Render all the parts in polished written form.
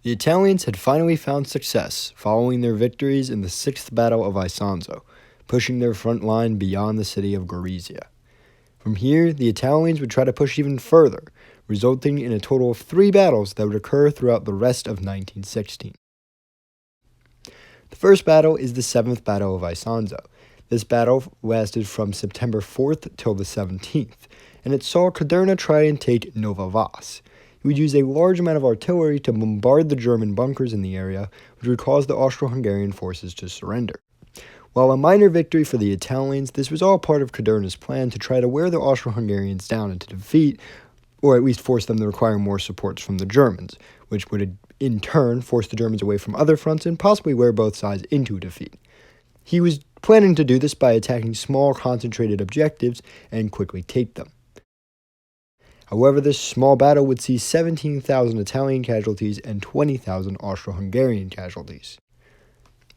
The Italians had finally found success following their victories in the 6th Battle of Isonzo, pushing their front line beyond the city of Gorizia. From here, the Italians would try to push even further, resulting in a total of 3 battles that would occur throughout the rest of 1916. The first battle is the 7th Battle of Isonzo. This battle lasted from September 4th till the 17th, and it saw Cadorna try and take Nova Vas. He would use a large amount of artillery to bombard the German bunkers in the area, which would cause the Austro-Hungarian forces to surrender. While a minor victory for the Italians, this was all part of Cadorna's plan to try to wear the Austro-Hungarians down into defeat, or at least force them to require more supports from the Germans, which would in turn force the Germans away from other fronts and possibly wear both sides into defeat. He was planning to do this by attacking small, concentrated objectives and quickly take them. However, this small battle would see 17,000 Italian casualties and 20,000 Austro-Hungarian casualties.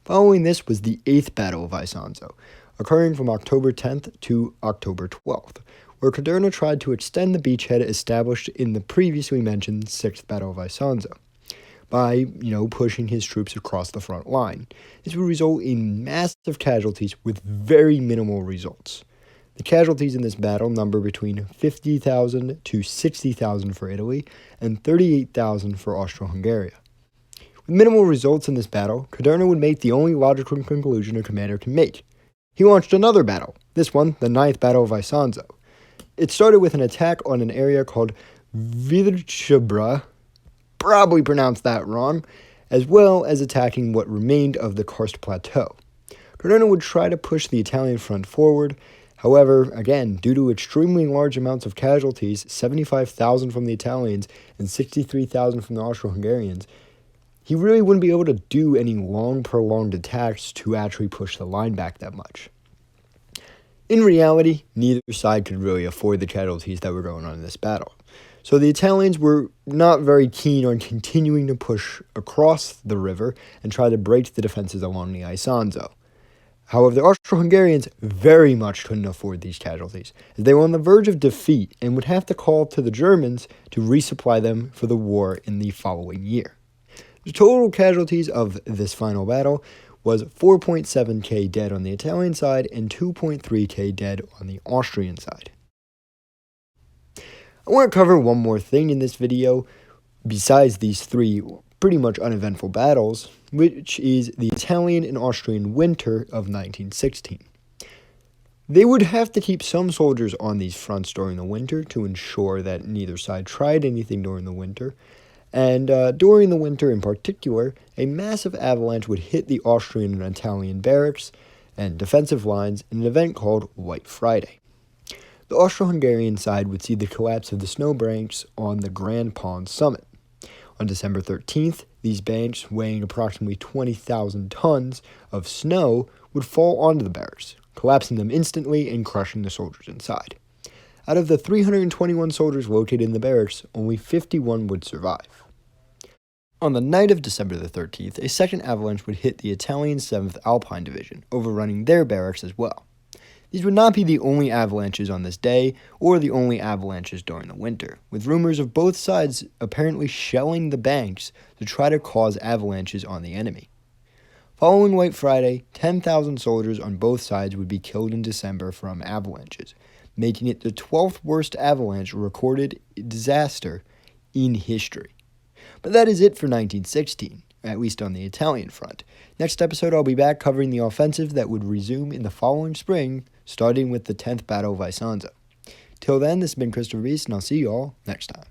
Following this was the 8th Battle of Isonzo, occurring from October 10th to October 12th, where Cadorna tried to extend the beachhead established in the previously mentioned 6th Battle of Isonzo by, pushing his troops across the front line. This would result in massive casualties with very minimal results. The casualties in this battle number between 50,000 to 60,000 for Italy and 38,000 for Austro-Hungary. With minimal results in this battle, Cadorna would make the only logical conclusion a commander can make. He launched another battle, this one the 9th Battle of Isonzo. It started with an attack on an area called Vidrchebra, probably pronounced that wrong, as well as attacking what remained of the Karst Plateau. Cadorna would try to push the Italian front forward. However, again, due to extremely large amounts of casualties, 75,000 from the Italians and 63,000 from the Austro-Hungarians, he really wouldn't be able to do any long, prolonged attacks to actually push the line back that much. In reality, neither side could really afford the casualties that were going on in this battle. So the Italians were not very keen on continuing to push across the river and try to break the defenses along the Isonzo. However, the Austro-Hungarians very much couldn't afford these casualties, as they were on the verge of defeat and would have to call to the Germans to resupply them for the war in the following year. The total casualties of this final battle was 4.7k dead on the Italian side and 2.3k dead on the Austrian side. I want to cover one more thing in this video, besides these 3 pretty much uneventful battles, which is the Italian and Austrian winter of 1916. They would have to keep some soldiers on these fronts during the winter to ensure that neither side tried anything during the winter, and during the winter in particular, a massive avalanche would hit the Austrian and Italian barracks and defensive lines in an event called White Friday. The Austro-Hungarian side would see the collapse of the snow banks on the Grand Pond summit. On December 13th, these banks, weighing approximately 20,000 tons of snow, would fall onto the barracks, collapsing them instantly and crushing the soldiers inside. Out of the 321 soldiers located in the barracks, only 51 would survive. On the night of December the 13th, a second avalanche would hit the Italian 7th Alpine Division, overrunning their barracks as well. These would not be the only avalanches on this day, or the only avalanches during the winter, with rumors of both sides apparently shelling the banks to try to cause avalanches on the enemy. Following White Friday, 10,000 soldiers on both sides would be killed in December from avalanches, making it the 12th worst avalanche recorded disaster in history. But that is it for 1916. At least on the Italian front. Next episode, I'll be back covering the offensive that would resume in the following spring, starting with the 10th Battle of Isonzo. Till then, this has been Christopher Reese, and I'll see you all next time.